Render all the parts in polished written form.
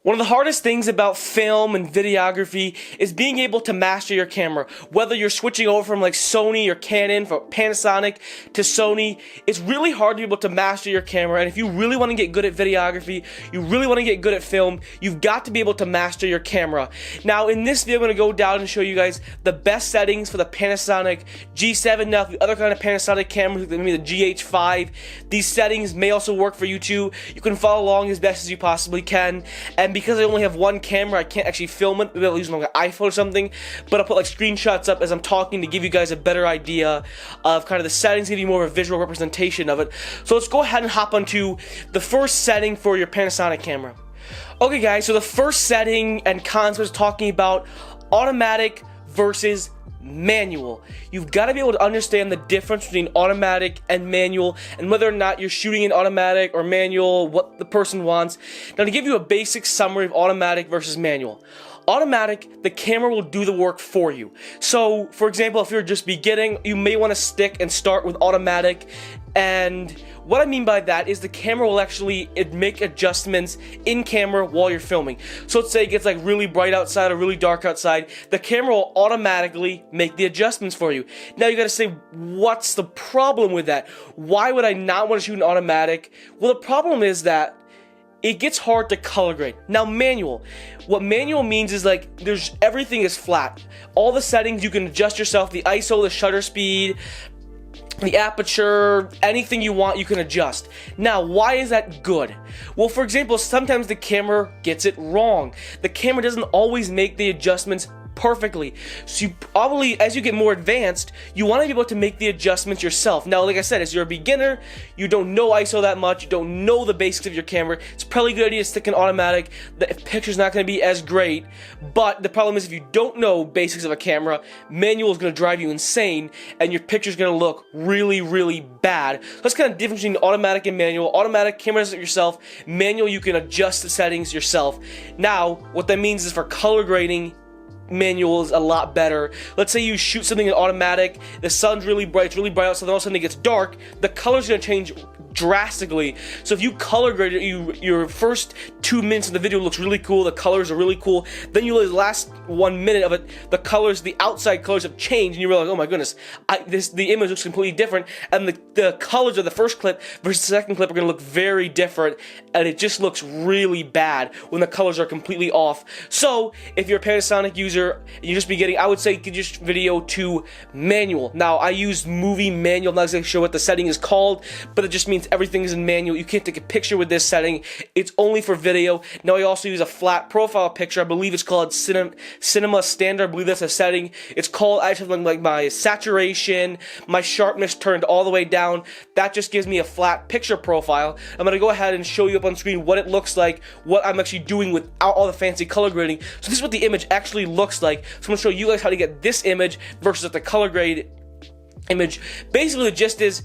One of the hardest things about film and videography is being able to master your camera. Whether you're switching over from like Sony or Canon, from Panasonic to Sony, it's really hard to be able to master your camera. And if you really want to get good at videography, you really want to get good at film, you've got to be able to master your camera. Now in this video, I'm going to go down and show you guys the best settings for the Panasonic G7. Now the other kind of Panasonic cameras, maybe the GH5, these settings may also work for you too. You can follow along as best as you possibly can. And because I only have one camera, I can't actually film it. Maybe I'll use like an iPhone or something, but I'll put like screenshots up as I'm talking to give you guys a better idea of kind of the settings, give you more of a visual representation of it. So let's go ahead and hop onto the first setting for your Panasonic camera. Okay guys, so the first setting and concept is talking about automatic versus manual. You've got to be able to understand the difference between automatic and manual, and whether or not you're shooting in automatic or manual, what the person wants. Now to give you a basic summary of automatic versus manual. Automatic, the camera will do the work for you. So for example, if you're just beginning, you may want to stick and start with automatic. And what I mean by that is the camera will actually make adjustments in camera while you're filming. So let's say it gets like really bright outside or really dark outside, the camera will automatically make the adjustments for you. Now you gotta say, what's the problem with that? Why would I not want to shoot in automatic? Well, the problem is that it gets hard to color grade. Now manual, what manual means is like everything is flat. All the settings you can adjust yourself, the ISO, the shutter speed, the aperture, anything you want you can adjust. Now why is that good? Well, for example, sometimes the camera gets it wrong. The camera doesn't always make the adjustments perfectly. So you probably, as you get more advanced, you want to be able to make the adjustments yourself. Now, like I said, as you're a beginner, you don't know ISO that much, you don't know the basics of your camera, it's probably a good idea to stick in automatic. The picture's not going to be as great, but the problem is if you don't know basics of a camera, manual is going to drive you insane, and your picture's going to look really, really bad. So that's kind of the difference between automatic and manual. Automatic, camera does it yourself. Manual, you can adjust the settings yourself. Now, what that means is for color grading, manual is a lot better. Let's say you shoot something in automatic, the sun's really bright, it's really bright outside, then all of a sudden it gets dark, the color's gonna change drastically. So if you color grade it, your first 2 minutes of the video looks really cool, the colors are really cool, then you realize the last 1 minute of it, the colors, the outside colors have changed, and you realize, oh my goodness, the image looks completely different, and the colors of the first clip versus the second clip are gonna look very different, and it just looks really bad when the colors are completely off. So if you're a Panasonic user and you're just beginning, I would say get your video to manual. Now I use movie manual, I'm not exactly sure what the setting is called, but it just means everything is in manual. You can't take a picture with this setting, it's only for video. Now I also use a flat profile picture, I believe it's called cinema standard, I believe that's a setting. It's called, I have something like my saturation, my sharpness turned all the way down. That just gives me a flat picture profile. I'm going to go ahead and show you up on screen what it looks like, what I'm actually doing without all the fancy color grading. So this is what the image actually looks like. So I'm going to show you guys how to get this image versus the color grade image. Basically the gist is,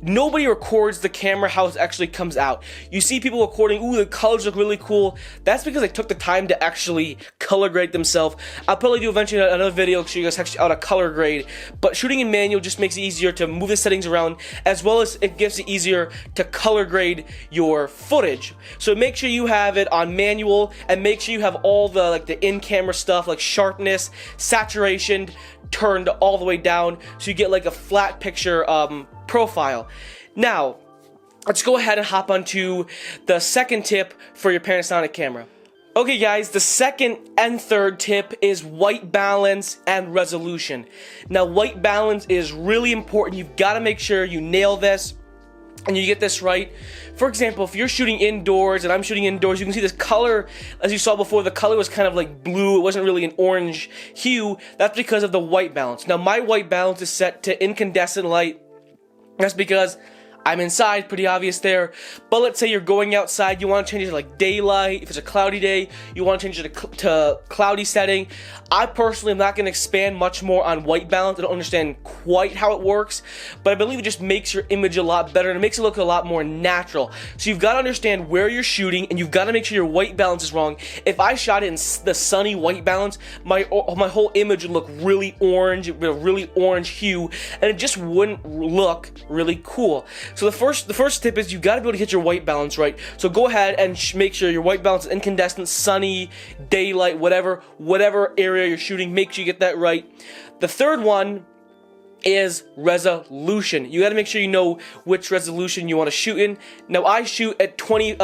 nobody records the camera how it actually comes out. You see people recording, ooh, the colors look really cool. That's because they took the time to actually color grade themselves. I'll probably do eventually another video to show you guys actually how to color grade. But shooting in manual just makes it easier to move the settings around, as well as it gives it easier to color grade your footage. So make sure you have it on manual, and make sure you have all the the in-camera stuff like sharpness, saturation turned all the way down, so you get like a flat picture profile. Now, let's go ahead and hop onto the second tip for your Panasonic camera. Okay guys, the second and third tip is white balance and resolution. Now white balance is really important. You've got to make sure you nail this and you get this right. For example, if you're shooting indoors and I'm shooting indoors, you can see this color, as you saw before, the color was kind of like blue, it wasn't really an orange hue. That's because of the white balance. Now my white balance is set to incandescent light. That's because I'm inside, pretty obvious there. But let's say you're going outside, you want to change it to like daylight. If it's a cloudy day, you want to change it to cloudy setting. I personally am not going to expand much more on white balance. I don't understand quite how it works, but I believe it just makes your image a lot better and it makes it look a lot more natural. So you've got to understand where you're shooting and you've got to make sure your white balance is wrong. If I shot it in the sunny white balance, my whole image would look really orange, with a really orange hue, and it just wouldn't look really cool. So the first tip is you got to be able to get your white balance right. So go ahead and make sure your white balance is incandescent, sunny, daylight, whatever area you're shooting, make sure you get that right. The third one is resolution. You got to make sure you know which resolution you want to shoot in. Now I shoot at 4K.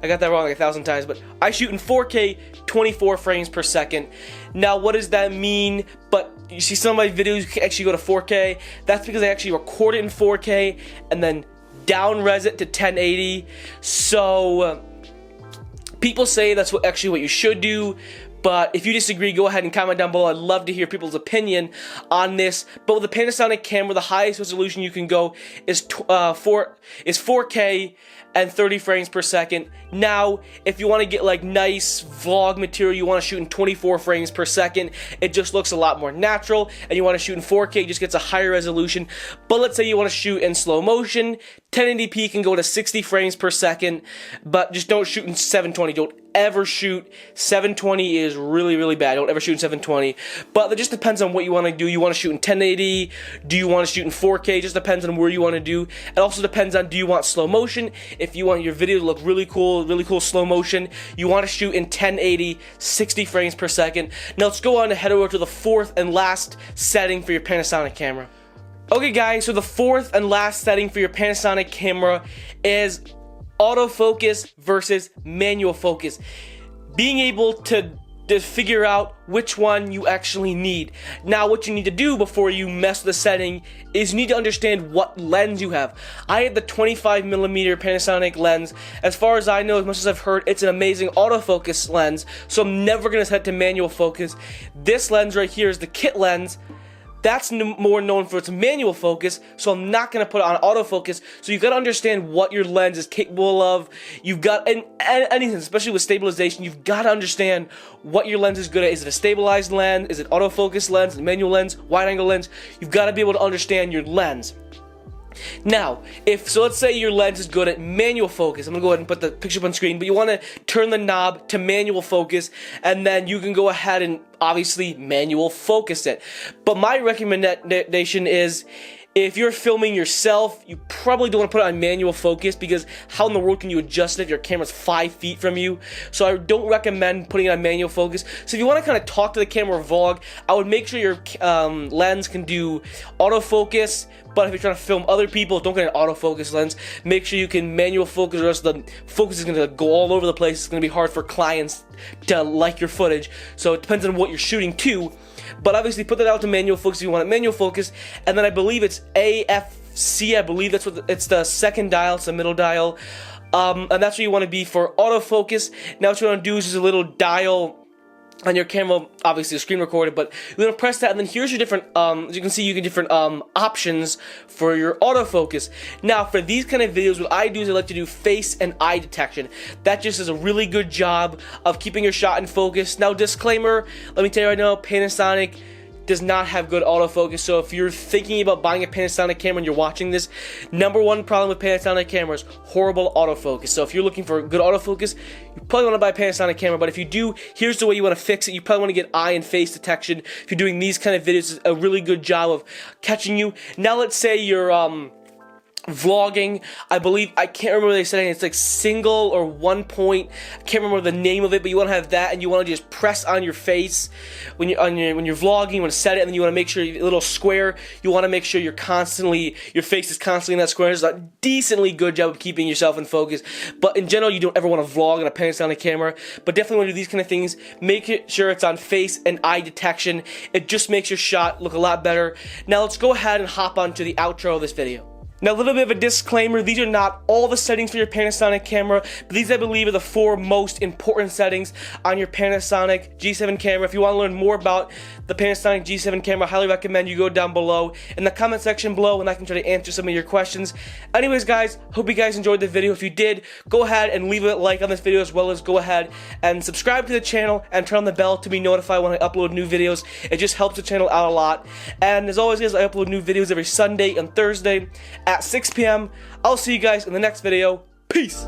I got that wrong like 1,000 times, but I shoot in 4K, 24 frames per second. Now, what does that mean? But you see some of my videos you can actually go to 4K. That's because I actually record it in 4K and then down res it to 1080. So people say that's what you should do. But if you disagree, go ahead and comment down below. I'd love to hear people's opinion on this. But with the Panasonic camera, the highest resolution you can go is 4K and 30 frames per second. Now, if you want to get like nice vlog material, you want to shoot in 24 frames per second, it just looks a lot more natural, and you want to shoot in 4K, it just gets a higher resolution. But let's say you want to shoot in slow motion, 1080p can go to 60 frames per second, but just don't shoot in 720. Don't ever shoot 720 is really bad. Don't ever shoot in 720. But it just depends on what you want to do. You want to shoot in 1080? Do you want to shoot in 4K? It just depends on where you want to do. It also depends on, do you want slow motion? If you want your video to look really cool slow motion, you want to shoot in 1080, 60 frames per second. Now let's go on and head over to the fourth and last setting for your Panasonic camera. Okay guys, so the fourth and last setting for your Panasonic camera is autofocus versus manual focus. Being able to figure out which one you actually need. Now, what you need to do before you mess with the setting is you need to understand what lens you have. I have the 25mm Panasonic lens. As far as I know, as much as I've heard, it's an amazing autofocus lens, so I'm never going to set it to manual focus. This lens right here is the kit lens. That's more known for its manual focus, so I'm not going to put it on autofocus. So you've got to understand what your lens is capable of. You've got, and anything, especially with stabilization, you've got to understand what your lens is good at. Is it a stabilized lens? Is it autofocus lens? Manual lens? Wide angle lens? You've got to be able to understand your lens. Now, let's say your lens is good at manual focus. I'm going to go ahead and put the picture up on screen, but you want to turn the knob to manual focus, and then you can go ahead and obviously manual focus it. But my recommendation is, if you're filming yourself, you probably don't want to put it on manual focus, because how in the world can you adjust it if your camera's 5 feet from you? So I don't recommend putting it on manual focus. So if you want to kind of talk to the camera or vlog, I would make sure your lens can do autofocus. But if you're trying to film other people, don't get an autofocus lens. Make sure you can manual focus, or else the focus is going to go all over the place. It's going to be hard for clients to like your footage. So it depends on what you're shooting too. But obviously put that out to manual focus if you want it manual focus. And then I believe it's AFC. I believe that's what it's the second dial. It's the middle dial. And that's where you want to be for autofocus. Now what you want to do is just a little dial on your camera, obviously a screen recorded, but you're gonna press that, and then here's your different, as you can see, you get different options for your autofocus. Now, for these kind of videos, what I do is I like to do face and eye detection. That just does a really good job of keeping your shot in focus. Now, disclaimer, let me tell you right now, Panasonic does not have good autofocus. So if you're thinking about buying a Panasonic camera and you're watching this, number one problem with Panasonic cameras, horrible autofocus. So if you're looking for good autofocus, you probably want to buy a Panasonic camera. But if you do, here's the way you want to fix it. You probably want to get eye and face detection. If you're doing these kind of videos, it's a really good job of catching you. Now let's say you're vlogging. I believe, I can't remember what they said, it's like single or 1 point, I can't remember the name of it, but you want to have that, and you want to just press on your face when you're vlogging. You want to set it, and then you want to make sure a little square, you want to make sure your face is constantly in that square. It's a decently good job of keeping yourself in focus. But in general, you don't ever want to vlog on a Panasonic camera, but definitely want to do these kind of things. Make sure it's on face and eye detection. It just makes your shot look a lot better. Now let's go ahead and hop on to the outro of this video. Now, a little bit of a disclaimer, these are not all the settings for your Panasonic camera, but these, I believe, are the 4 most important settings on your Panasonic G7 camera. If you want to learn more about the Panasonic G7 camera, I highly recommend you go down below in the comment section below, and I can try to answer some of your questions. Anyways, guys, hope you guys enjoyed the video. If you did, go ahead and leave a like on this video, as well as go ahead and subscribe to the channel and turn on the bell to be notified when I upload new videos. It just helps the channel out a lot. And as always, guys, I upload new videos every Sunday and Thursday at 6 p.m. I'll see you guys in the next video. Peace!